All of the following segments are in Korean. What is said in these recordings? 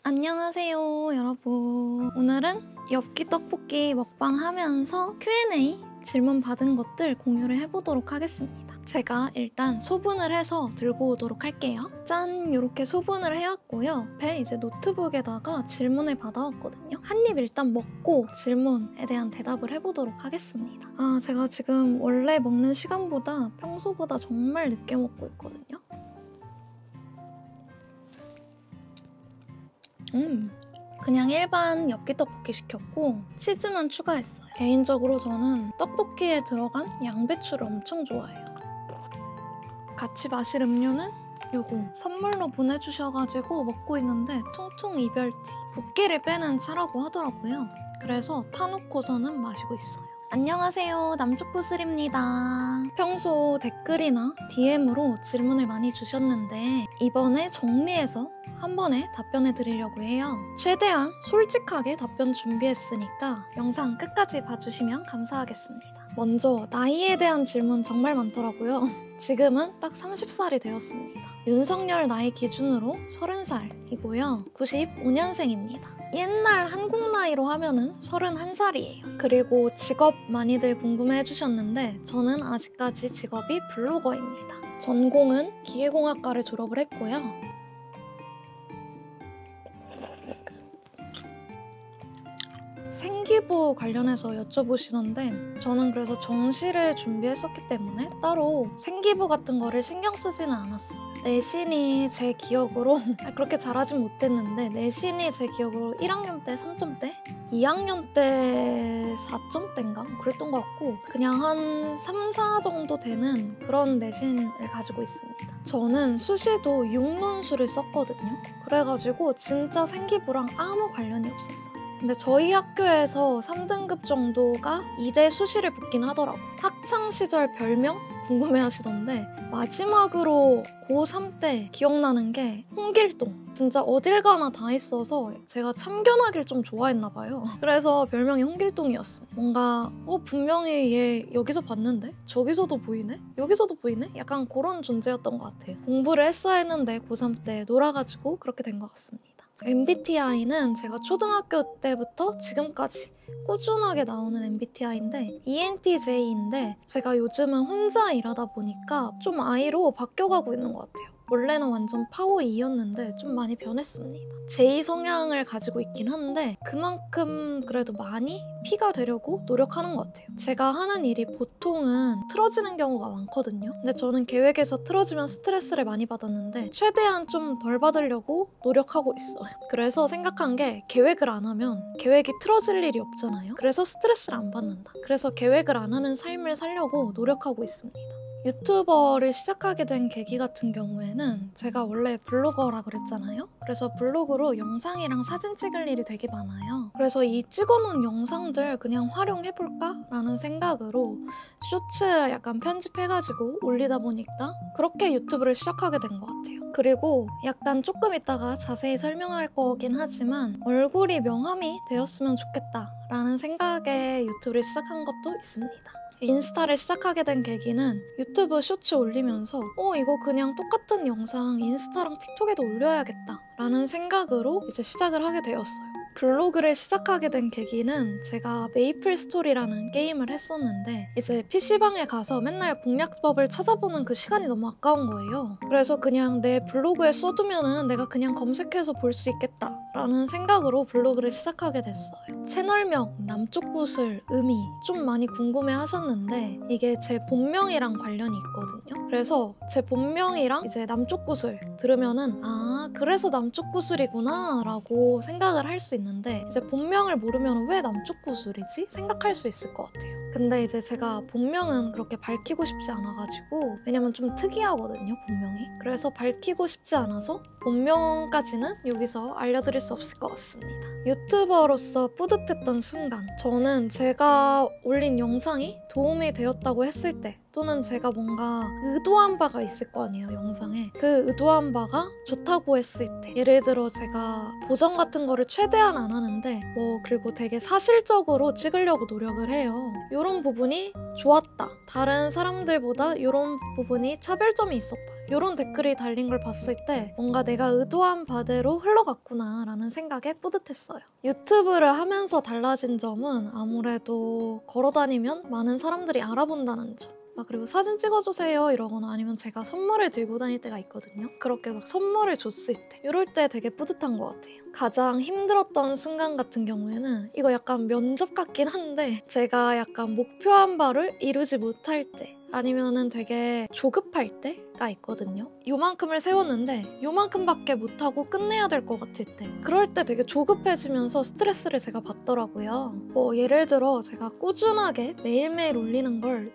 안녕하세요 여러분. 오늘은 엽기 떡볶이 먹방 하면서 Q&A 질문 받은 것들 공유를 해보도록 하겠습니다. 제가 일단 소분을 해서 들고 오도록 할게요. 짠! 이렇게 소분을 해왔고요. 옆에 이제 노트북에다가 질문을 받아왔거든요. 한 입 일단 먹고 질문에 대한 대답을 해보도록 하겠습니다. 제가 지금 원래 먹는 시간보다 평소보다 정말 늦게 먹고 있거든요. 그냥 일반 엽기 떡볶이 시켰고 치즈만 추가했어요. 개인적으로 저는 떡볶이에 들어간 양배추를 엄청 좋아해요. 같이 마실 음료는 요거 선물로 보내주셔가지고 먹고 있는데 퉁퉁 이별티. 붓기를 빼는 차라고 하더라고요. 그래서 타놓고서는 마시고 있어요. 안녕하세요, 남쪽구슬입니다. 평소 댓글이나 DM으로 질문을 많이 주셨는데 이번에 정리해서 한 번에 답변해 드리려고 해요. 최대한 솔직하게 답변 준비했으니까 영상 끝까지 봐주시면 감사하겠습니다. 먼저 나이에 대한 질문 정말 많더라고요. 지금은 딱 30살이 되었습니다. 윤석열 나이 기준으로 30살이고요. 95년생입니다. 옛날 한국 나이로 하면은 31살이에요. 그리고 직업 많이들 궁금해 해주셨는데 저는 아직까지 직업이 블로거입니다. 전공은 기계공학과를 졸업을 했고요. 생기부 관련해서 여쭤보시던데 저는 그래서 정시를 준비했었기 때문에 따로 생기부 같은 거를 신경 쓰지는 않았어요. 내신이 제 기억으로 그렇게 잘하진 못했는데 내신이 제 기억으로 1학년 때 3점대? 2학년 때 4점대인가? 그랬던 것 같고 그냥 한 3, 4 정도 되는 그런 내신을 가지고 있습니다. 저는 수시도 육론수를 썼거든요. 그래가지고 진짜 생기부랑 아무 관련이 없었어요. 근데 저희 학교에서 3등급 정도가 2대 수시를 붙긴 하더라고요. 학창시절 별명 궁금해하시던데 마지막으로 고3 때 기억나는 게 홍길동. 진짜 어딜 가나 다 있어서 제가 참견하길 좀 좋아했나 봐요. 그래서 별명이 홍길동이었습니다. 뭔가 분명히 얘 여기서 봤는데? 저기서도 보이네? 여기서도 보이네? 약간 그런 존재였던 것 같아요. 공부를 했어야 했는데 고3 때 놀아가지고 그렇게 된 것 같습니다. MBTI는 제가 초등학교 때부터 지금까지 꾸준하게 나오는 MBTI인데 ENTJ인데 제가 요즘은 혼자 일하다 보니까 좀 I로 바뀌어가고 있는 것 같아요. 원래는 완전 파워 E였는데 좀 많이 변했습니다. J 성향을 가지고 있긴 한데 그만큼 그래도 많이 P가 되려고 노력하는 것 같아요. 제가 하는 일이 보통은 틀어지는 경우가 많거든요. 근데 저는 계획에서 틀어지면 스트레스를 많이 받았는데 최대한 좀 덜 받으려고 노력하고 있어요. 그래서 생각한 게 계획을 안 하면 계획이 틀어질 일이 없잖아요. 그래서 스트레스를 안 받는다. 그래서 계획을 안 하는 삶을 살려고 노력하고 있습니다. 유튜버를 시작하게 된 계기 같은 경우에는 제가 원래 블로거라 그랬잖아요. 그래서 블로그로 영상이랑 사진 찍을 일이 되게 많아요. 그래서 이 찍어놓은 영상들 그냥 활용해볼까? 라는 생각으로 쇼츠 약간 편집해가지고 올리다 보니까 그렇게 유튜브를 시작하게 된 것 같아요. 그리고 약간 조금 있다가 자세히 설명할 거긴 하지만 얼굴이 명함이 되었으면 좋겠다 라는 생각에 유튜브를 시작한 것도 있습니다. 인스타를 시작하게 된 계기는 유튜브 쇼츠 올리면서 이거 그냥 똑같은 영상 인스타랑 틱톡에도 올려야겠다 라는 생각으로 이제 시작을 하게 되었어요. 블로그를 시작하게 된 계기는 제가 메이플 스토리라는 게임을 했었는데 이제 PC방에 가서 맨날 공략법을 찾아보는 그 시간이 너무 아까운 거예요. 그래서 그냥 내 블로그에 써두면은 내가 그냥 검색해서 볼 수 있겠다 라는 생각으로 블로그를 시작하게 됐어요. 채널명 남쪽구슬 의미 좀 많이 궁금해 하셨는데 이게 제 본명이랑 관련이 있거든요. 그래서 제 본명이랑 이제 남쪽구슬 들으면은 그래서 남쪽구슬이구나 라고 생각을 할 수 있는데 이제 본명을 모르면 왜 남쪽구슬이지? 생각할 수 있을 것 같아요. 근데 이제 제가 본명은 그렇게 밝히고 싶지 않아가지고 왜냐면 좀 특이하거든요, 본명이. 그래서 밝히고 싶지 않아서 본명까지는 여기서 알려드릴 수 없을 것 같습니다. 유튜버로서 뿌듯했던 순간 저는 제가 올린 영상이 도움이 되었다고 했을 때 또는 제가 뭔가 의도한 바가 있을 거 아니에요, 영상에. 그 의도한 바가 좋다고 했을 때 예를 들어 제가 보정 같은 거를 최대한 안 하는데 그리고 되게 사실적으로 찍으려고 노력을 해요. 이런 부분이 좋았다. 다른 사람들보다 이런 부분이 차별점이 있었다. 이런 댓글이 달린 걸 봤을 때 뭔가 내가 의도한 바대로 흘러갔구나 라는 생각에 뿌듯했어요. 유튜브를 하면서 달라진 점은 아무래도 걸어다니면 많은 사람들이 알아본다는 점. 그리고 사진 찍어주세요 이러거나 아니면 제가 선물을 들고 다닐 때가 있거든요. 그렇게 막 선물을 줬을 때 이럴 때 되게 뿌듯한 것 같아요. 가장 힘들었던 순간 같은 경우에는 이거 약간 면접 같긴 한데 제가 약간 목표한 바를 이루지 못할 때 아니면은 되게 조급할 때가 있거든요. 요만큼을 세웠는데 요만큼밖에 못하고 끝내야 될 것 같을 때 그럴 때 되게 조급해지면서 스트레스를 제가 받더라고요. 예를 들어 제가 꾸준하게 매일매일 올리는 걸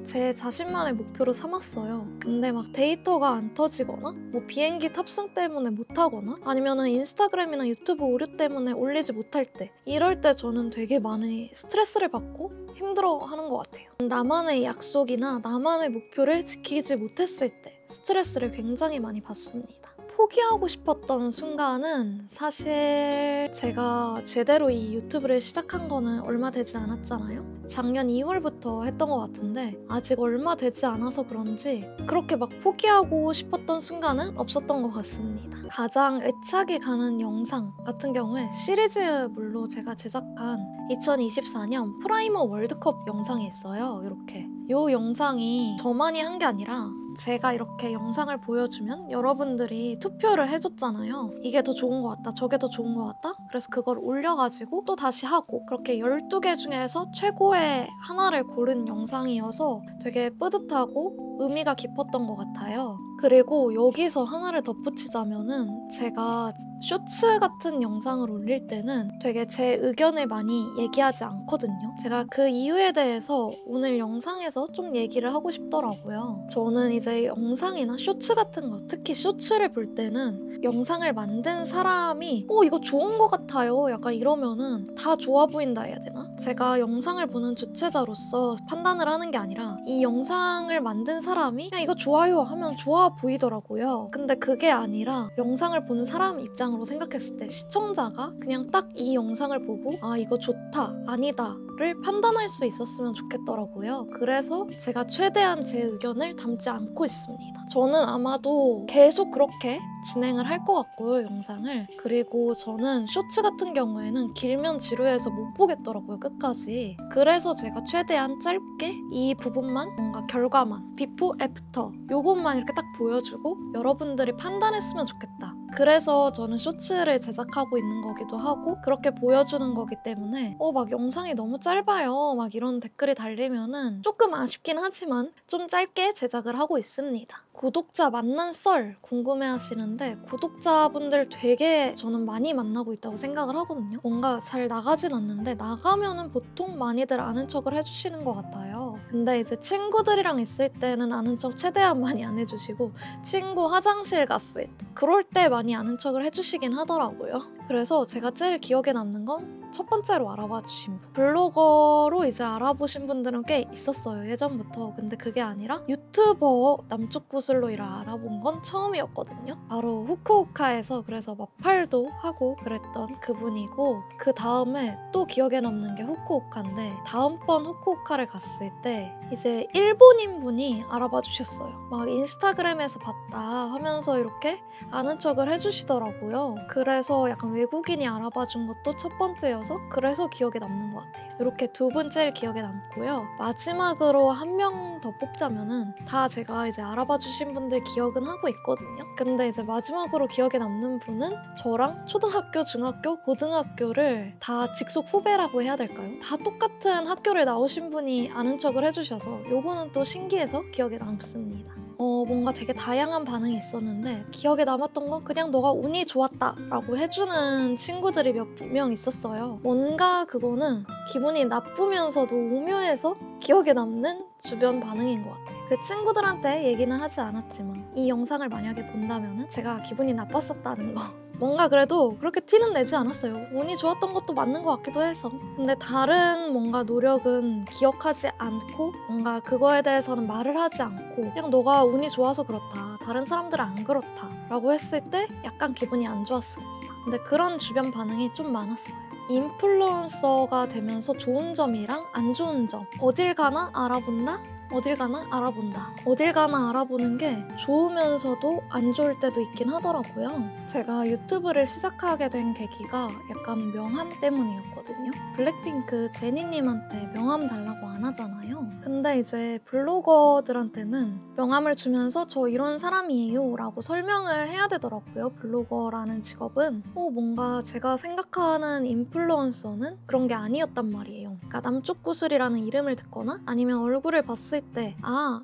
제 자신만의 목표로 삼았어요. 근데 막 데이터가 안 터지거나 뭐 비행기 탑승 때문에 못하거나 아니면은 인스타그램이나 유튜브 오류 때문에 올리지 못할 때 이럴 때 저는 되게 많이 스트레스를 받고 힘들어하는 것 같아요. 나만의 약속이나 나만의 목표를 지키지 못했을 때 스트레스를 굉장히 많이 받습니다. 포기하고 싶었던 순간은 사실 제가 제대로 이 유튜브를 시작한 거는 얼마 되지 않았잖아요. 작년 2월부터 했던 것 같은데 아직 얼마 되지 않아서 그런지 그렇게 막 포기하고 싶었던 순간은 없었던 것 같습니다. 가장 애착이 가는 영상 같은 경우에 시리즈물로 제가 제작한 2024년 프라이머 월드컵 영상이 있어요. 이렇게 이 영상이 저만이 한 게 아니라 제가 이렇게 영상을 보여주면 여러분들이 투표를 해줬잖아요. 이게 더 좋은 것 같다, 저게 더 좋은 것 같다. 그래서 그걸 올려가지고 또 다시 하고 그렇게 12개 중에서 최고의 하나를 고른 영상이어서 되게 뿌듯하고 의미가 깊었던 것 같아요. 그리고 여기서 하나를 덧붙이자면은 제가 쇼츠 같은 영상을 올릴 때는 되게 제 의견을 많이 얘기하지 않거든요. 제가 그 이유에 대해서 오늘 영상에서 좀 얘기를 하고 싶더라고요. 저는 이제 영상이나 쇼츠 같은 거, 특히 쇼츠를 볼 때는 영상을 만든 사람이 이거 좋은 것 같아요 약간 이러면은 다 좋아 보인다 해야 되나? 제가 영상을 보는 주체자로서 판단을 하는 게 아니라 이 영상을 만든 사람이 그냥 이거 좋아요 하면 좋아 보이더라고요. 근데 그게 아니라 영상을 보는 사람 입장으로 생각했을 때 시청자가 그냥 딱 이 영상을 보고 아 이거 좋다 아니다 를 판단할 수 있었으면 좋겠더라고요. 그래서 제가 최대한 제 의견을 담지 않고 있습니다. 저는 아마도 계속 그렇게 진행을 할 것 같고요, 영상을. 그리고 저는 쇼츠 같은 경우에는 길면 지루해서 못 보겠더라고요, 끝까지. 그래서 제가 최대한 짧게 이 부분만 뭔가 결과만 비포, 애프터 요것만 이렇게 딱 보여주고 여러분들이 판단했으면 좋겠다. 그래서 저는 쇼츠를 제작하고 있는 거기도 하고 그렇게 보여주는 거기 때문에 막 영상이 너무 짧아요 막 이런 댓글이 달리면은 조금 아쉽긴 하지만 좀 짧게 제작을 하고 있습니다. 구독자 만난 썰 궁금해하시는데 구독자분들 되게 저는 많이 만나고 있다고 생각을 하거든요. 뭔가 잘 나가진 않는데 나가면은 보통 많이들 아는 척을 해주시는 것 같아요. 근데 이제 친구들이랑 있을 때는 아는 척 최대한 많이 안 해주시고 친구 화장실 갔을 때 그럴 때 많이 아는 척을 해주시긴 하더라고요. 그래서 제가 제일 기억에 남는 건 첫 번째로 알아봐 주신 분. 블로거로 이제 알아보신 분들은 꽤 있었어요, 예전부터. 근데 그게 아니라 유튜버 남쪽구슬로 알아본 건 처음이었거든요. 바로 후쿠오카에서 그래서 마팔도 하고 그랬던 그분이고 그 다음에 또 기억에 남는 게 후쿠오카인데 다음번 후쿠오카를 갔을 때 이제 일본인 분이 알아봐 주셨어요. 막 인스타그램에서 봤다 하면서 이렇게 아는 척을 해주시더라고요. 그래서 약간 외국인이 알아봐 준 것도 첫 번째여서 그래서 기억에 남는 것 같아요. 이렇게 두 분 제일 기억에 남고요. 마지막으로 한 명 더 뽑자면은 다 제가 이제 알아봐 주신 분들 기억은 하고 있거든요. 근데 이제 마지막으로 기억에 남는 분은 저랑 초등학교, 중학교, 고등학교를 다 직속 후배라고 해야 될까요? 다 똑같은 학교를 나오신 분이 아는 척을 해주셔서 요거는 또 신기해서 기억에 남습니다. 뭔가 되게 다양한 반응이 있었는데 기억에 남았던 건 그냥 너가 운이 좋았다 라고 해주는 친구들이 몇 명 있었어요. 뭔가 그거는 기분이 나쁘면서도 오묘해서 기억에 남는 주변 반응인 것 같아요. 그 친구들한테 얘기는 하지 않았지만 이 영상을 만약에 본다면 제가 기분이 나빴었다는 거 뭔가 그래도 그렇게 티는 내지 않았어요. 운이 좋았던 것도 맞는 것 같기도 해서. 근데 다른 뭔가 노력은 기억하지 않고 뭔가 그거에 대해서는 말을 하지 않고 그냥 너가 운이 좋아서 그렇다, 다른 사람들은 안 그렇다 라고 했을 때 약간 기분이 안 좋았습니다. 근데 그런 주변 반응이 좀 많았어요. 인플루언서가 되면서 좋은 점이랑 안 좋은 점 어딜 가나 알아본다? 어딜 가나 알아본다. 어딜 가나 알아보는 게 좋으면서도 안 좋을 때도 있긴 하더라고요. 제가 유튜브를 시작하게 된 계기가 약간 명함 때문이었거든요. 블랙핑크 제니님한테 명함 달라고 안 하잖아요. 근데 이제 블로거들한테는 명함을 주면서 저 이런 사람이에요 라고 설명을 해야 되더라고요. 블로거라는 직업은 뭔가 제가 생각하는 인플루언서는 그런 게 아니었단 말이에요. 그러니까 남쪽구슬이라는 이름을 듣거나 아니면 얼굴을 봤을 때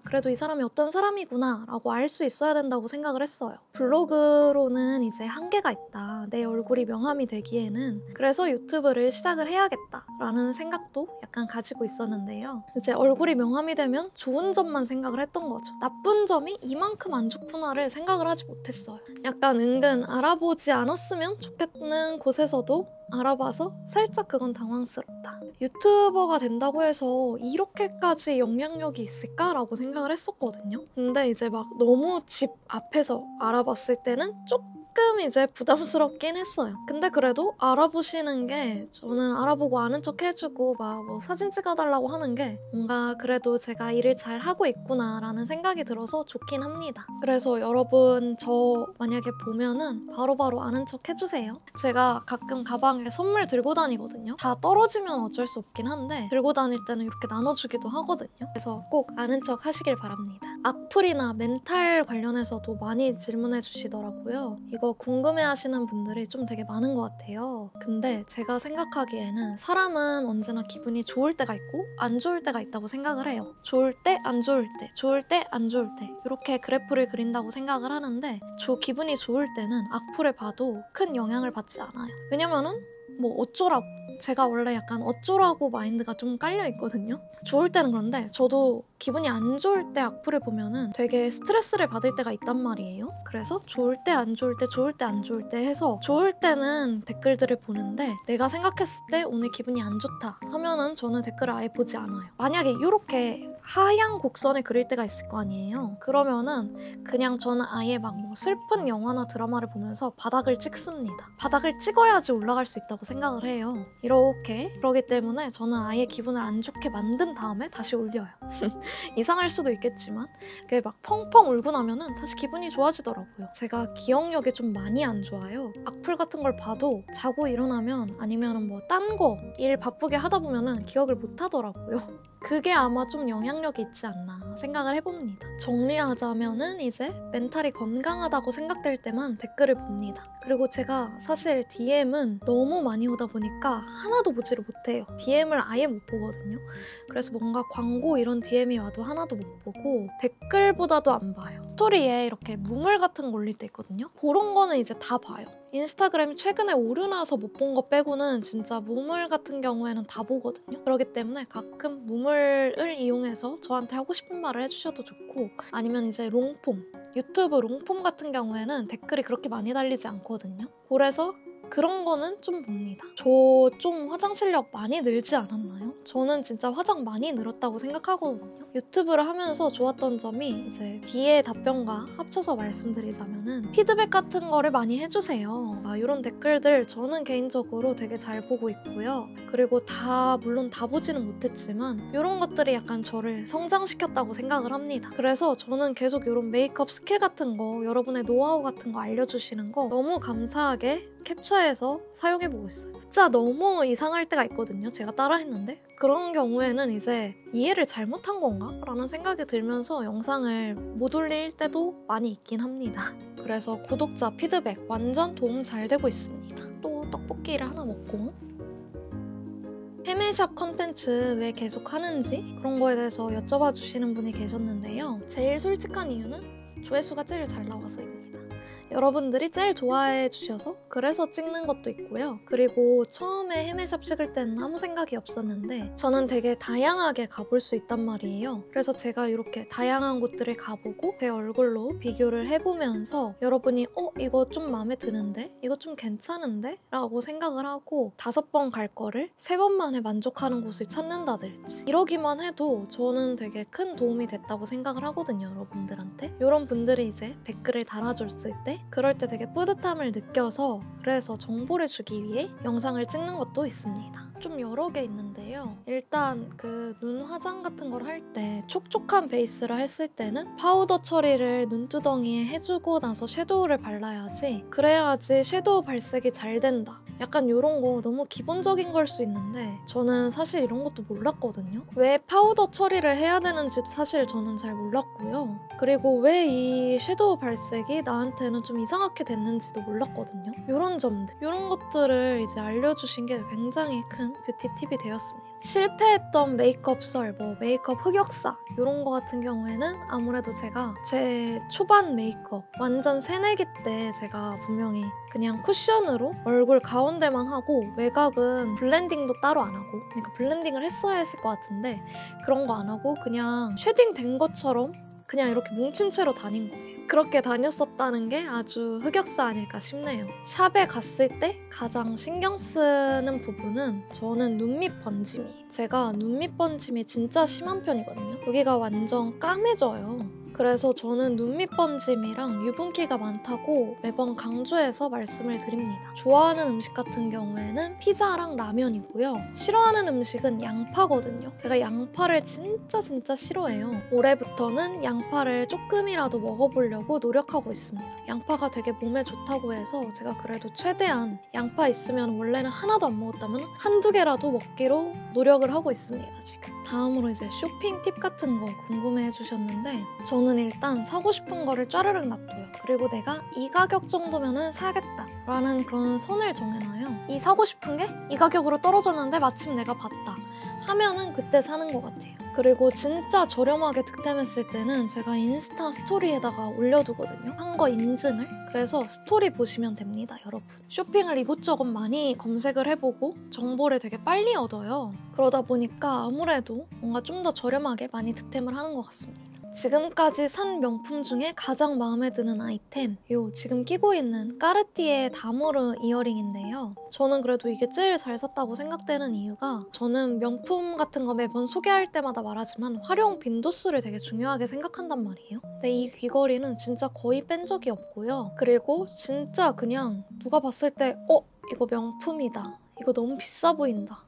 그래도 이 사람이 어떤 사람이구나 라고 알 수 있어야 된다고 생각을 했어요. 블로그로는 이제 한계가 있다. 내 얼굴이 명함이 되기에는. 그래서 유튜브를 시작을 해야겠다 라는 생각도 약간 가지고 있었는데요. 이제 얼굴이 명함이 되면 좋은 점만 생각을 했던 거죠. 나쁜 점이 이만큼 안 좋구나를 생각을 하지 못했어요. 약간 은근 알아보지 않았으면 좋겠는 곳에서도 알아봐서 살짝 그건 당황스럽다. 유튜버가 된다고 해서 이렇게까지 영향력이 있을까라고 생각을 했었거든요. 근데 이제 막 너무 집 앞에서 알아봤을 때는 조금 이제 부담스럽긴 했어요. 근데 그래도 알아보시는 게 저는 알아보고 아는 척 해주고 막 뭐 사진 찍어달라고 하는 게 뭔가 그래도 제가 일을 잘 하고 있구나라는 생각이 들어서 좋긴 합니다. 그래서 여러분 저 만약에 보면은 바로바로 아는 척 해주세요. 제가 가끔 가방에 선물 들고 다니거든요. 다 떨어지면 어쩔 수 없긴 한데 들고 다닐 때는 이렇게 나눠주기도 하거든요. 그래서 꼭 아는 척 하시길 바랍니다. 악플이나 멘탈 관련해서도 많이 질문해 주시더라고요. 이거 궁금해하시는 분들이 좀 되게 많은 것 같아요. 근데 제가 생각하기에는 사람은 언제나 기분이 좋을 때가 있고 안 좋을 때가 있다고 생각을 해요. 좋을 때, 안 좋을 때, 좋을 때, 안 좋을 때 이렇게 그래프를 그린다고 생각을 하는데 기분이 좋을 때는 악플을 봐도 큰 영향을 받지 않아요. 왜냐면은 어쩌라고 제가 원래 약간 어쩌라고 마인드가 좀 깔려 있거든요. 좋을 때는 그런데 저도 기분이 안 좋을 때 악플을 보면은 되게 스트레스를 받을 때가 있단 말이에요. 그래서 좋을 때 안 좋을 때 좋을 때 안 좋을 때 해서 좋을 때는 댓글들을 보는데 내가 생각했을 때 오늘 기분이 안 좋다 하면은 저는 댓글을 아예 보지 않아요. 만약에 이렇게 하향 곡선을 그릴 때가 있을 거 아니에요. 그러면은 그냥 저는 아예 막 슬픈 영화나 드라마를 보면서 바닥을 찍습니다. 바닥을 찍어야지 올라갈 수 있다고 생각을 해요. 이렇게 그러기 때문에 저는 아예 기분을 안 좋게 만든 다음에 다시 올려요. 이상할 수도 있겠지만 그게 막 펑펑 울고 나면은 다시 기분이 좋아지더라고요. 제가 기억력이 좀 많이 안 좋아요. 악플 같은 걸 봐도 자고 일어나면 아니면 딴 거 일 바쁘게 하다 보면은 기억을 못 하더라고요. 그게 아마 좀 영향력이 있지 않나 생각을 해봅니다. 정리하자면은 이제 멘탈이 건강하다고 생각될 때만 댓글을 봅니다. 그리고 제가 사실 DM은 너무 많이 오다 보니까 하나도 보지를 못해요. DM을 아예 못 보거든요. 그래서 뭔가 광고 이런 DM이 와도 하나도 못 보고 댓글보다도 안 봐요. 스토리에 이렇게 무물 같은 거 올릴 때 있거든요. 그런 거는 이제 다 봐요. 인스타그램이 최근에 오르나서 못 본 거 빼고는 진짜 무물 같은 경우에는 다 보거든요. 그렇기 때문에 가끔 무물을 이용해서 저한테 하고 싶은 말을 해주셔도 좋고 아니면 이제 롱폼, 유튜브 롱폼 같은 경우에는 댓글이 그렇게 많이 달리지 않거든요. 그래서 그런 거는 좀 봅니다. 저 좀 화장 실력 많이 늘지 않았나요? 저는 진짜 화장 많이 늘었다고 생각하거든요. 유튜브를 하면서 좋았던 점이 이제 뒤에 답변과 합쳐서 말씀드리자면은 피드백 같은 거를 많이 해주세요. 이런 댓글들 저는 개인적으로 되게 잘 보고 있고요. 그리고 물론 다 보지는 못했지만 이런 것들이 약간 저를 성장시켰다고 생각을 합니다. 그래서 저는 계속 이런 메이크업 스킬 같은 거 여러분의 노하우 같은 거 알려주시는 거 너무 감사하게 캡처해서 사용해보고 있어요. 진짜 너무 이상할 때가 있거든요. 제가 따라했는데 그런 경우에는 이제 이해를 잘못한 건가? 라는 생각이 들면서 영상을 못 올릴 때도 많이 있긴 합니다. 그래서 구독자 피드백 완전 도움 잘 되고 있습니다. 또 떡볶이를 하나 먹고 헤매샵 컨텐츠 왜 계속 하는지 그런 거에 대해서 여쭤봐 주시는 분이 계셨는데요. 제일 솔직한 이유는 조회수가 제일 잘 나와서입니다. 여러분들이 제일 좋아해 주셔서 그래서 찍는 것도 있고요. 그리고 처음에 헤매샵 찍을 때는 아무 생각이 없었는데 저는 되게 다양하게 가볼 수 있단 말이에요. 그래서 제가 이렇게 다양한 곳들을 가보고 제 얼굴로 비교를 해보면서 여러분이 이거 좀 마음에 드는데? 이거 좀 괜찮은데? 라고 생각을 하고 5번 갈 거를 3번 만에 만족하는 곳을 찾는다든지 이러기만 해도 저는 되게 큰 도움이 됐다고 생각을 하거든요. 여러분들한테. 이런 분들이 이제 댓글을 달아줬을 때 그럴 때 되게 뿌듯함을 느껴서 같아요. 그래서 정보를 주기 위해 영상을 찍는 것도 있습니다. 좀 여러 개 있는데요. 일단 그 눈 화장 같은 걸 할 때 촉촉한 베이스를 했을 때는 파우더 처리를 눈두덩이에 해주고 나서 섀도우를 발라야지, 그래야지 섀도우 발색이 잘 된다. 약간 이런 거 너무 기본적인 걸 수 있는데 저는 사실 이런 것도 몰랐거든요. 왜 파우더 처리를 해야 되는지 사실 저는 잘 몰랐고요. 그리고 왜 이 섀도우 발색이 나한테는 좀 이상하게 됐는지도 몰랐거든요. 이런 점들, 이런 것들을 이제 알려주신 게 굉장히 큰 뷰티 팁이 되었습니다. 실패했던 메이크업 썰, 메이크업 흑역사 이런 거 같은 경우에는 아무래도 제가 제 초반 메이크업 완전 새내기 때 제가 분명히 그냥 쿠션으로 얼굴 가운데만 하고 외곽은 블렌딩도 따로 안 하고, 그러니까 블렌딩을 했어야 했을 것 같은데 그런 거 안 하고 그냥 쉐딩 된 것처럼 그냥 이렇게 뭉친 채로 다닌 거예요. 그렇게 다녔었다는 게 아주 흑역사 아닐까 싶네요. 샵에 갔을 때 가장 신경 쓰는 부분은 저는 눈밑 번짐이. 제가 눈밑 번짐이 진짜 심한 편이거든요. 여기가 완전 까매져요. 그래서 저는 눈밑 번짐이랑 유분기가 많다고 매번 강조해서 말씀을 드립니다. 좋아하는 음식 같은 경우에는 피자랑 라면이고요. 싫어하는 음식은 양파거든요. 제가 양파를 진짜 싫어해요. 올해부터는 양파를 조금이라도 먹어보려고 노력하고 있습니다. 양파가 되게 몸에 좋다고 해서 제가 그래도 최대한 양파 있으면 원래는 하나도 안 먹었다면 한두 개라도 먹기로 노력을 하고 있습니다, 지금. 다음으로 이제 쇼핑 팁 같은 거 궁금해 해주셨는데 저는 일단 사고 싶은 거를 짜르륵 놔둬요. 그리고 내가 이 가격 정도면은 사겠다 라는 그런 선을 정해놔요. 이 사고 싶은 게 이 가격으로 떨어졌는데 마침 내가 봤다 하면은 그때 사는 것 같아요. 그리고 진짜 저렴하게 득템했을 때는 제가 인스타 스토리에다가 올려두거든요. 한 거 인증을. 그래서 스토리 보시면 됩니다, 여러분. 쇼핑을 이곳저곳 많이 검색을 해보고 정보를 되게 빨리 얻어요. 그러다 보니까 아무래도 뭔가 좀 더 저렴하게 많이 득템을 하는 것 같습니다. 지금까지 산 명품 중에 가장 마음에 드는 아이템, 요 지금 끼고 있는 까르띠에 다모르 이어링인데요. 저는 그래도 이게 제일 잘 샀다고 생각되는 이유가, 저는 명품 같은 거 매번 소개할 때마다 말하지만 활용 빈도수를 되게 중요하게 생각한단 말이에요. 근데 이 귀걸이는 진짜 거의 뺀 적이 없고요. 그리고 진짜 그냥 누가 봤을 때 이거 명품이다, 이거 너무 비싸 보인다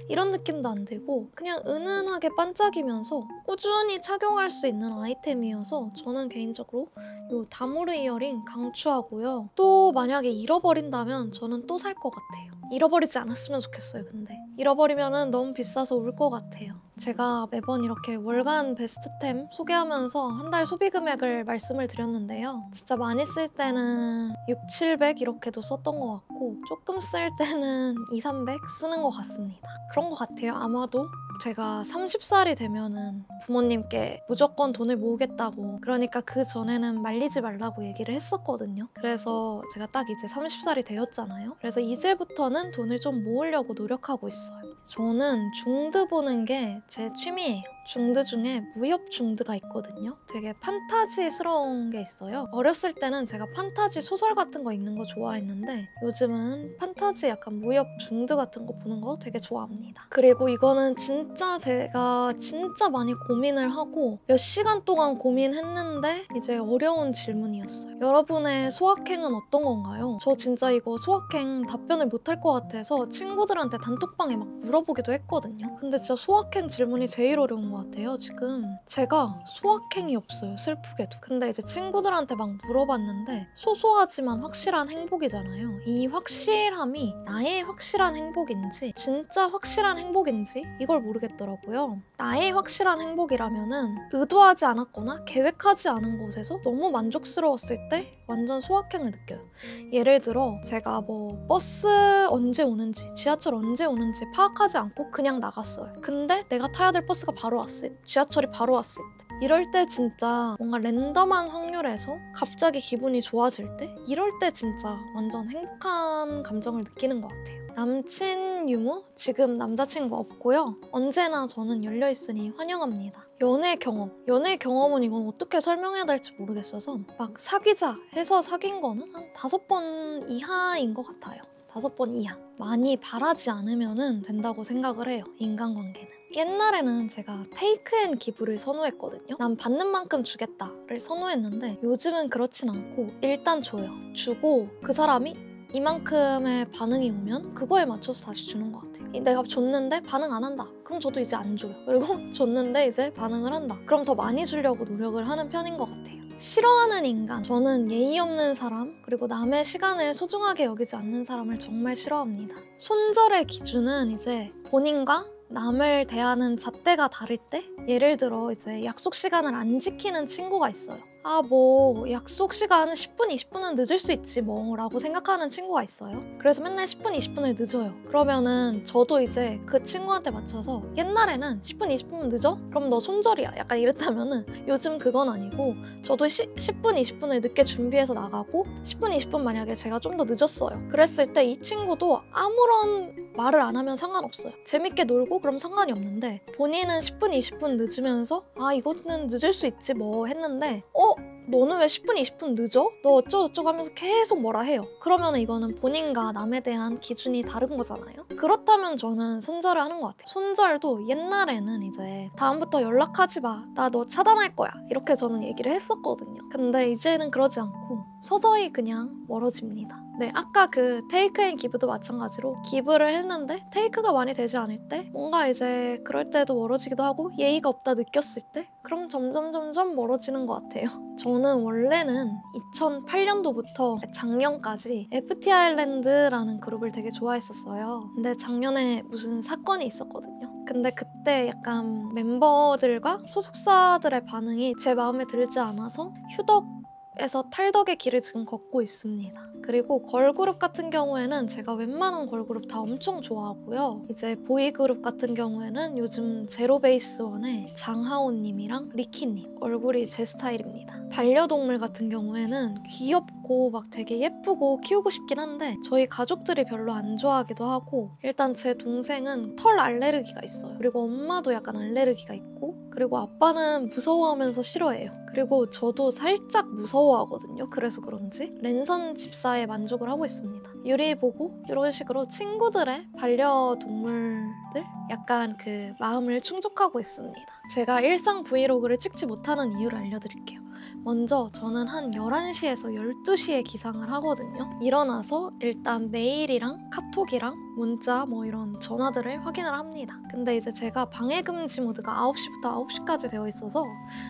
이런 느낌도 안 들고 그냥 은은하게 반짝이면서 꾸준히 착용할 수 있는 아이템이어서 저는 개인적으로 이 다모르 이어링 강추하고요. 또 만약에 잃어버린다면 저는 또 살 것 같아요. 잃어버리지 않았으면 좋겠어요. 근데 잃어버리면 너무 비싸서 울 것 같아요. 제가 매번 이렇게 월간 베스트템 소개하면서 한 달 소비 금액을 말씀을 드렸는데요. 진짜 많이 쓸 때는 6, 700 이렇게도 썼던 것 같고 조금 쓸 때는 2, 300 쓰는 것 같습니다. 그런 것 같아요. 아마도 제가 30살이 되면은 부모님께 무조건 돈을 모으겠다고, 그러니까 그 전에는 말리지 말라고 얘기를 했었거든요. 그래서 제가 딱 이제 30살이 되었잖아요. 그래서 이제부터는 돈을 좀 모으려고 노력하고 있어요. 저는 중드 보는 게 제 취미예요. 중드 중에 무협 중드가 있거든요. 되게 판타지스러운 게 있어요. 어렸을 때는 제가 판타지 소설 같은 거 읽는 거 좋아했는데 요즘은 판타지 약간 무협 중드 같은 거 보는 거 되게 좋아합니다. 그리고 이거는 진짜 제가 진짜 많이 고민을 하고 몇 시간 동안 고민했는데 이제 어려운 질문이었어요. 여러분의 소확행은 어떤 건가요? 저 진짜 이거 소확행 답변을 못할 것 같아서 친구들한테 단톡방에 막 물어보기도 했거든요. 근데 진짜 소확행 질문이 제일 어려운 것 같아요. 지금 제가 소확행이 없어요, 슬프게도. 근데 이제 친구들한테 막 물어봤는데 소소하지만 확실한 행복이잖아요. 이 확실함이 나의 확실한 행복인지 진짜 확실한 행복인지 이걸 모르겠더라고요. 나의 확실한 행복이라면은 의도하지 않았거나 계획하지 않은 곳에서 너무 만족스러웠을 때 완전 소확행을 느껴요. 예를 들어 제가 버스 언제 오는지 지하철 언제 오는지 파악하지 않고 그냥 나갔어요. 근데 내가 타야 될 버스가 바로 왔을 때, 지하철이 바로 왔을 때, 이럴 때 진짜 뭔가 랜덤한 확률에서 갑자기 기분이 좋아질 때, 이럴 때 진짜 완전 행복한 감정을 느끼는 것 같아요. 남친 유무? 지금 남자친구 없고요. 언제나 저는 열려있으니 환영합니다. 연애 경험은 이건 어떻게 설명해야 될지 모르겠어서 막 사귀자 해서 사귄 거는 한 5번 이하인 것 같아요. 5번 이하. 많이 바라지 않으면 된다고 생각을 해요, 인간관계는. 옛날에는 제가 테이크 앤 기브를 선호했거든요. 난 받는 만큼 주겠다를 선호했는데 요즘은 그렇진 않고 일단 줘요. 주고 그 사람이 이만큼의 반응이 오면 그거에 맞춰서 다시 주는 것 같아요. 내가 줬는데 반응 안 한다. 그럼 저도 이제 안 줘요. 그리고 줬는데 이제 반응을 한다. 그럼 더 많이 주려고 노력을 하는 편인 것 같아요. 싫어하는 인간, 저는 예의 없는 사람, 그리고 남의 시간을 소중하게 여기지 않는 사람을 정말 싫어합니다. 손절의 기준은 이제 본인과 남을 대하는 잣대가 다를 때, 예를 들어 이제 약속 시간을 안 지키는 친구가 있어요. 아, 뭐 약속 시간 10분, 20분은 늦을 수 있지 뭐 라고 생각하는 친구가 있어요. 그래서 맨날 10분, 20분을 늦어요. 그러면은 저도 이제 그 친구한테 맞춰서 옛날에는 10분, 20분 늦어? 그럼 너 손절이야. 약간 이랬다면은 요즘 그건 아니고 저도 10분, 20분을 늦게 준비해서 나가고 10분, 20분 만약에 제가 좀 더 늦었어요. 그랬을 때 이 친구도 아무런 말을 안 하면 상관없어요. 재밌게 놀고 그럼 상관이 없는데 본인은 10분, 20분 늦으면서 아, 이거는 늦을 수 있지 뭐 했는데 너는 왜 10분, 20분 늦어? 너 어쩌고저쩌고 하면서 계속 뭐라 해요. 그러면 이거는 본인과 남에 대한 기준이 다른 거잖아요. 그렇다면 저는 손절을 하는 것 같아요. 손절도 옛날에는 이제 다음부터 연락하지 마. 나 너 차단할 거야. 이렇게 저는 얘기를 했었거든요. 근데 이제는 그러지 않고 서서히 그냥 멀어집니다. 네, 아까 그 테이크 앤 기브도 마찬가지로 기브를 했는데 테이크가 많이 되지 않을 때 뭔가 이제 그럴 때도 멀어지기도 하고 예의가 없다 느꼈을 때 그럼 점점 멀어지는 것 같아요. 저는 원래는 2008년도부터 작년까지 FT 아일랜드라는 그룹을 되게 좋아했었어요. 근데 작년에 무슨 사건이 있었거든요. 근데 그때 약간 멤버들과 소속사들의 반응이 제 마음에 들지 않아서 휴덕에서 탈덕의 길을 지금 걷고 있습니다. 그리고 걸그룹 같은 경우에는 제가 웬만한 걸그룹 다 엄청 좋아하고요. 이제 보이그룹 같은 경우에는 요즘 제로베이스원의 장하오님이랑 리키님 얼굴이 제 스타일입니다. 반려동물 같은 경우에는 귀엽고 막 되게 예쁘고 키우고 싶긴 한데 저희 가족들이 별로 안 좋아하기도 하고 일단 제 동생은 털 알레르기가 있어요. 그리고 엄마도 약간 알레르기가 있고 그리고 아빠는 무서워하면서 싫어해요. 그리고 저도 살짝 무서워하거든요. 그래서 그런지 랜선 집사에 만족을 하고 있습니다. 유리 보고 이런 식으로 친구들의 반려동물들 약간 그 마음을 충족하고 있습니다. 제가 일상 브이로그를 찍지 못하는 이유를 알려드릴게요. 먼저 저는 한 11시에서 12시에 기상을 하거든요. 일어나서 일단 메일이랑 카톡이랑 문자 뭐 이런 전화들을 확인을 합니다. 근데 이제 제가 방해금지 모드가 9시부터 9시까지 되어 있어서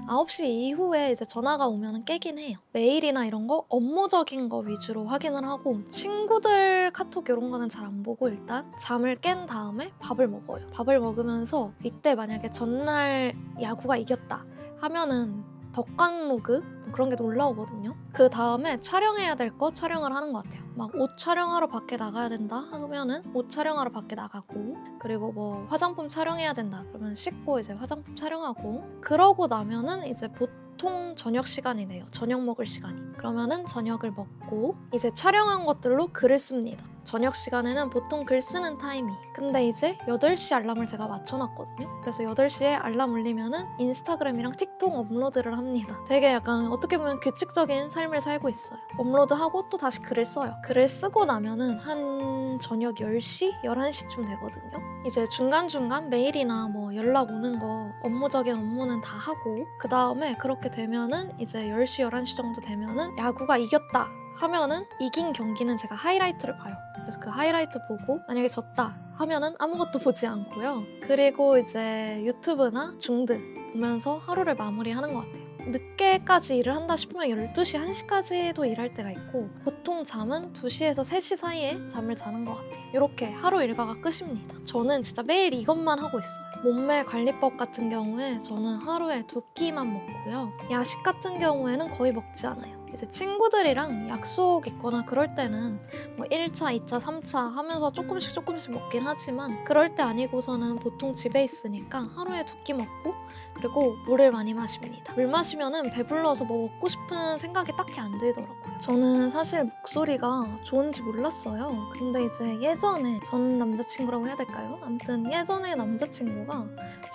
9시 이후에 이제 전화가 오면 깨긴 해요. 메일이나 이런 거 업무적인 거 위주로 확인을 하고 친구들 카톡 이런 거는 잘 안 보고 일단 잠을 깬 다음에 밥을 먹어요. 밥을 먹으면서 이때 만약에 전날 야구가 이겼다 하면은 덕관 로그 그런 게 올라오거든요. 그 다음에 촬영해야 될 거 촬영을 하는 것 같아요. 막 옷 촬영하러 밖에 나가야 된다 하면은 옷 촬영하러 밖에 나가고 그리고 뭐 화장품 촬영해야 된다 그러면 씻고 이제 화장품 촬영하고 그러고 나면은 이제 보통 저녁 시간이네요. 저녁 먹을 시간이. 그러면은 저녁을 먹고 이제 촬영한 것들로 글을 씁니다. 저녁 시간에는 보통 글 쓰는 타이밍. 근데 이제 8시 알람을 제가 맞춰놨거든요. 그래서 8시에 알람 울리면은 인스타그램이랑 틱톡 업로드를 합니다. 되게 약간 어떻게 보면 규칙적인 삶을 살고 있어요. 업로드하고 또 다시 글을 써요. 글을 쓰고 나면은 한 저녁 10시? 11시쯤 되거든요. 이제 중간중간 메일이나 뭐 연락 오는 거 업무적인 업무는 다 하고 그 다음에 그렇게 되면은 이제 10시, 11시 정도 되면은 야구가 이겼다 하면은 이긴 경기는 제가 하이라이트를 봐요. 그래서 그 하이라이트 보고 만약에 졌다 하면은 아무것도 보지 않고요. 그리고 이제 유튜브나 중드 보면서 하루를 마무리하는 것 같아요. 늦게까지 일을 한다 싶으면 12시, 1시까지도 일할 때가 있고 보통 잠은 2시에서 3시 사이에 잠을 자는 것 같아요. 이렇게 하루 일과가 끝입니다. 저는 진짜 매일 이것만 하고 있어요. 몸매 관리법 같은 경우에 저는 하루에 2끼만 먹고요. 야식 같은 경우에는 거의 먹지 않아요. 이제 친구들이랑 약속 있거나 그럴 때는 뭐 1차, 2차, 3차 하면서 조금씩 먹긴 하지만 그럴 때 아니고서는 보통 집에 있으니까 하루에 2끼 먹고 그리고 물을 많이 마십니다. 물 마시면은 배불러서 뭐 먹고 싶은 생각이 딱히 안 들더라고요. 저는 사실 목소리가 좋은지 몰랐어요. 근데 이제 예전에 전 남자친구라고 해야 될까요? 아무튼 예전에 남자친구가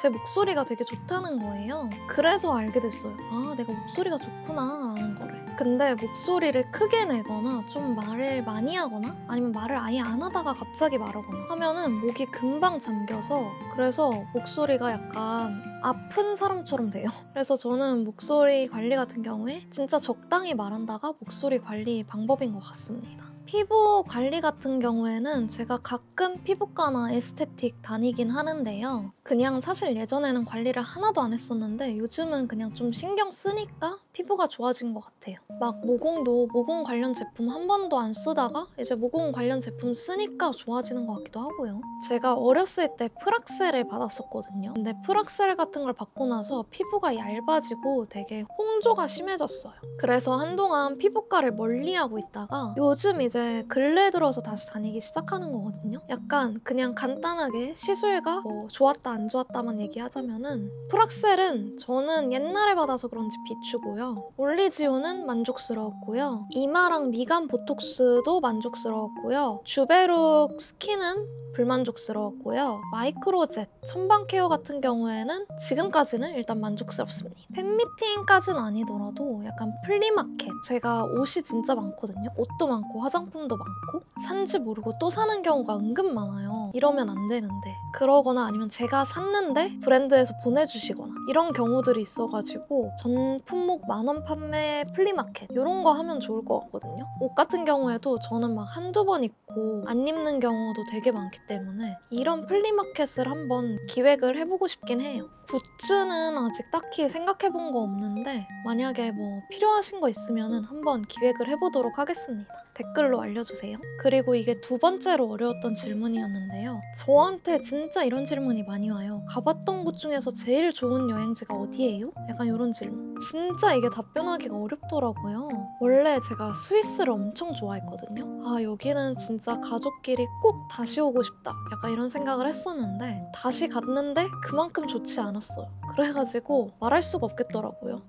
제 목소리가 되게 좋다는 거예요. 그래서 알게 됐어요. 아, 내가 목소리가 좋구나 라는 거를. 근데 목소리를 크게 내거나 좀 말을 많이 하거나 아니면 말을 아예 안 하다가 갑자기 말하거나 하면은 목이 금방 잠겨서 그래서 목소리가 약간 아픈 사람처럼 돼요. 그래서 저는 목소리 관리 같은 경우에 진짜 적당히 말한다가 목소리 관리 방법인 것 같습니다. 피부 관리 같은 경우에는 제가 가끔 피부과나 에스테틱 다니긴 하는데요. 그냥 사실 예전에는 관리를 하나도 안 했었는데 요즘은 그냥 좀 신경 쓰니까 피부가 좋아진 것 같아요. 막 모공도 모공 관련 제품 한 번도 안 쓰다가 이제 모공 관련 제품 쓰니까 좋아지는 것 같기도 하고요. 제가 어렸을 때 프락셀을 받았었거든요. 근데 프락셀 같은 걸 받고 나서 피부가 얇아지고 되게 홍조가 심해졌어요. 그래서 한동안 피부과를 멀리하고 있다가 요즘 이제 근래 들어서 다시 다니기 시작하는 거거든요. 약간 그냥 간단하게 시술과 뭐 좋았다 안 좋았다만 얘기하자면은 프락셀은 저는 옛날에 받아서 그런지 비추고요. 올리지오는 만족스러웠고요. 이마랑 미간 보톡스도 만족스러웠고요. 주베룩 스킨은 불만족스러웠고요. 마이크로젯, 천방 케어 같은 경우에는 지금까지는 일단 만족스럽습니다. 팬미팅까지는 아니더라도 약간 플리마켓. 제가 옷이 진짜 많거든요. 옷도 많고 화장품도 많고 산지 모르고 또 사는 경우가 은근 많아요. 이러면 안 되는데. 그러거나 아니면 제가 샀는데 브랜드에서 보내주시거나 이런 경우들이 있어가지고 전 품목 10,000원 판매 플리마켓 이런 거 하면 좋을 것 같거든요. 옷 같은 경우에도 저는 막 한두 번 입고 안 입는 경우도 되게 많기 때문에 이런 플리마켓을 한번 기획을 해보고 싶긴 해요. 굿즈는 아직 딱히 생각해본 거 없는데 만약에 뭐 필요하신 거 있으면 한번 기획을 해보도록 하겠습니다. 댓글로 알려주세요. 그리고 이게 두 번째로 어려웠던 질문이었는데요. 저한테 진짜 이런 질문이 많이 와요. 가봤던 곳 중에서 제일 좋은 여행지가 어디예요? 약간 이런 질문. 진짜 이게 답변하기가 어렵더라고요. 원래 제가 스위스를 엄청 좋아했거든요. 아, 여기는 진짜 가족끼리 꼭 다시 오고 싶다. 약간 이런 생각을 했었는데 다시 갔는데 그만큼 좋지 않았어요. 그래가지고 말할 수가 없겠더라고요.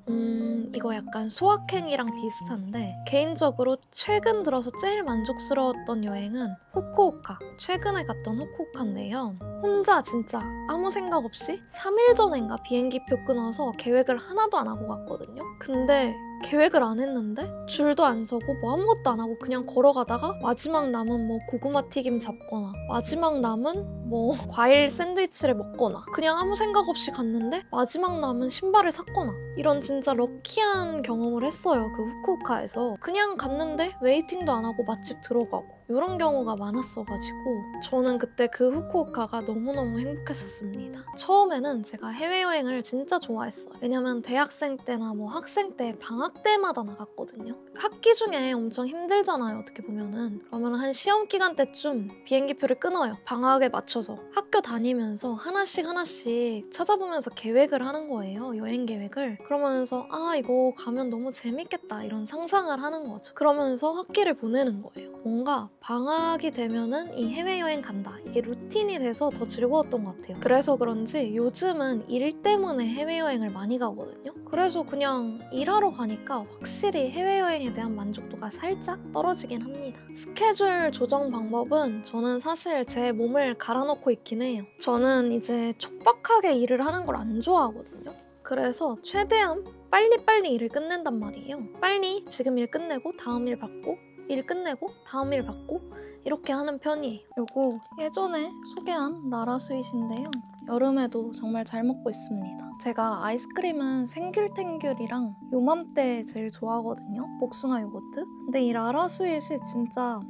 이거 약간 소확행이랑 비슷한데 개인적으로 최근 들어서 제일 만족스러웠던 여행은 후쿠오카. 최근에 갔던 후쿠오카인데요. 혼자 진짜 아무 생각 없이 3일 전인가 비행기표 끊어서 계획을 하나도 안 하고 갔거든요. 근데 계획을 안 했는데 줄도 안 서고 뭐 아무것도 안 하고 그냥 걸어가다가 마지막 남은 뭐 고구마 튀김 잡거나 마지막 남은 뭐 과일 샌드위치를 먹거나 그냥 아무 생각 없이 갔는데 마지막 남은 신발을 샀거나 이런 진짜 럭키한 경험을 했어요. 그 후쿠오카에서 그냥 갔는데 웨이팅도 안 하고 맛집 들어가고 이런 경우가 많았어가지고 저는 그때 그 후쿠오카가 너무너무 행복했었습니다. 처음에는 제가 해외여행을 진짜 좋아했어요. 왜냐면 대학생 때나 뭐 학생 때 방학 때마다 나갔거든요. 학기 중에 엄청 힘들잖아요, 어떻게 보면은. 그러면 한 시험 기간 때쯤 비행기표를 끊어요. 방학에 맞춰서. 학교 다니면서 하나씩 찾아보면서 계획을 하는 거예요, 여행 계획을. 그러면서 아, 이거 가면 너무 재밌겠다 이런 상상을 하는 거죠. 그러면서 학기를 보내는 거예요. 뭔가 방학이 되면은 이 해외여행 간다. 이게 루틴이 돼서 더 즐거웠던 것 같아요. 그래서 그런지 요즘은 일 때문에 해외여행을 많이 가거든요. 그래서 그냥 일하러 가니까 확실히 해외여행에 대한 만족도가 살짝 떨어지긴 합니다. 스케줄 조정 방법은 저는 사실 제 몸을 갈아넣고 있긴 해요. 저는 이제 촉박하게 일을 하는 걸 안 좋아하거든요. 그래서 최대한 빨리빨리 일을 끝낸단 말이에요. 빨리 지금 일 끝내고 다음 일 받고 일 끝내고 다음 일 받고 이렇게 하는 편이에요. 요거 예전에 소개한 라라 스윗인데요. 여름에도 정말 잘 먹고 있습니다. 제가 아이스크림은 생귤탱귤이랑 요맘때 제일 좋아하거든요. 복숭아 요거트. 근데 이 라라 스윗이 진짜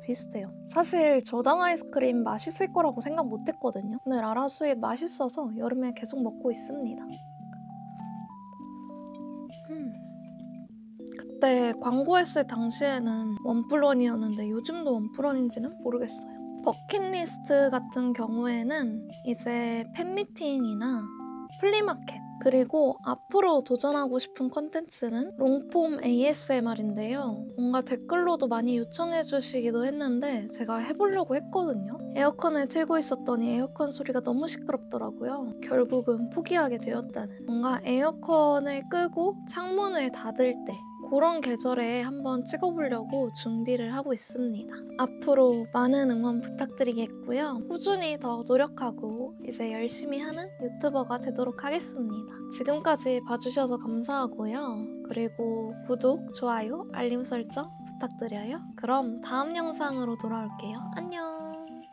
비슷해요. 사실 저당 아이스크림 맛있을 거라고 생각 못 했거든요. 근데 라라 스윗 맛있어서 여름에 계속 먹고 있습니다. 그때 광고했을 당시에는 원플런이었는데 요즘도 원플런인지는 모르겠어요. 버킷리스트 같은 경우에는 이제 팬미팅이나 플리마켓 그리고 앞으로 도전하고 싶은 컨텐츠는 롱폼 ASMR인데요. 뭔가 댓글로도 많이 요청해 주시기도 했는데 제가 해보려고 했거든요. 에어컨을 틀고 있었더니 에어컨 소리가 너무 시끄럽더라고요. 결국은 포기하게 되었다는. 뭔가 에어컨을 끄고 창문을 닫을 때 그런 계절에 한번 찍어보려고 준비를 하고 있습니다. 앞으로 많은 응원 부탁드리겠고요. 꾸준히 더 노력하고 이제 열심히 하는 유튜버가 되도록 하겠습니다. 지금까지 봐주셔서 감사하고요. 그리고 구독, 좋아요, 알림 설정 부탁드려요. 그럼 다음 영상으로 돌아올게요. 안녕!